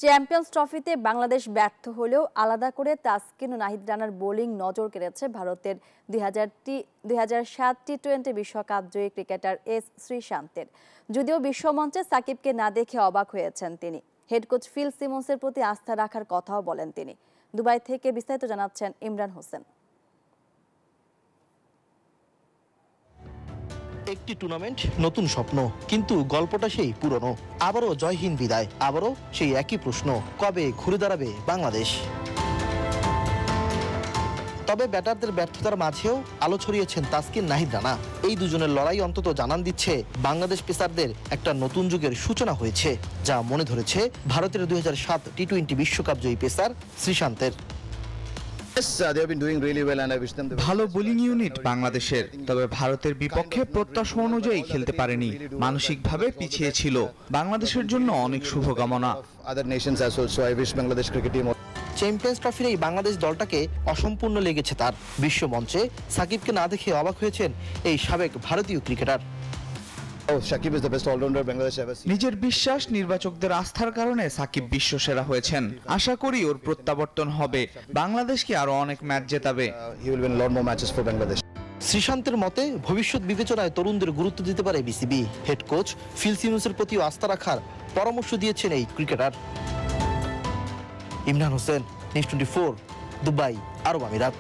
Champions ট্রফিতে বাংলাদেশ ব্যর্থ হলেও আলাদা করে তাসকিন ও নাহিদ রানার বোলিং নজর কেড়েছে ভারতের 2007 টি-20 বিশ্বকাপ জয়ী ক্রিকেটার এস শ্রীশান্তের। যদিও বিশ্বমঞ্চে সাকিবকে না দেখে অবাক হয়েছেন তিনি। হেড কোচ ফিল সিমন্সের প্রতি আস্থা রাখার কথাও বলেন তিনি। দুবাই থেকে বিস্তারিত জানাচ্ছেন ইমরান হোসেন। একটি টুর্নামেন্ট, নতুন স্বপ্ন, কিন্তু গল্পটা সেই পুরনো। আবারও জয়হীন বিদায়, আবারও সেই একই প্রশ্ন, কবে ঘুরে দাঁড়াবে বাংলাদেশ? তবে ব্যাটারদের ব্যর্থতার মাঝেও আলো ছড়িয়েছেন তাসকিন, নাহিদ রানা। এই দুজনের লড়াই অন্তত জানান দিচ্ছে বাংলাদেশ পেসারদের একটা নতুন যুগের সূচনা হয়েছে, যা মনে ধরেছে ভারতের 2007 টি-20 বিশ্বকাপ জয়ী পেসার শ্রীশান্তের। ভালো বোলিং ইউনিট বাংলাদেশের, তবে ভারতের বিপক্ষে প্রত্যাশা অনুযায়ী খেলতে পারেনি, মানসিকভাবে পিছিয়ে ছিল। বাংলাদেশের জন্য অনেক শুভকামনা। চ্যাম্পিয়ন্স ট্রফির এই বাংলাদেশ দলটাকে অসম্পূর্ণ লেগেছে তার। বিশ্বমঞ্চে সাকিবকে না দেখে অবাক হয়েছেন এই সাবেক ভারতীয় ক্রিকেটার। নিজের বিশ্বাস, নির্বাচকদের আস্থার কারণে সাকিব বিশ্বসেরা হয়েছেন। আশা করি ওর প্রত্যাবর্তন হবে, বাংলাদেশকে আরো অনেক ম্যাচ জেতাবে। শ্রীশান্তের মতে ভবিষ্যৎ বিবেচনায় তরুণদের গুরুত্ব দিতে পারে বিসিবি। হেড কোচ ফিল সিমন্সের প্রতিও আস্থা রাখার পরামর্শ দিয়েছেন এই cricketer. Imran Hossain, news 24, Dubai, আরব আমিরাত।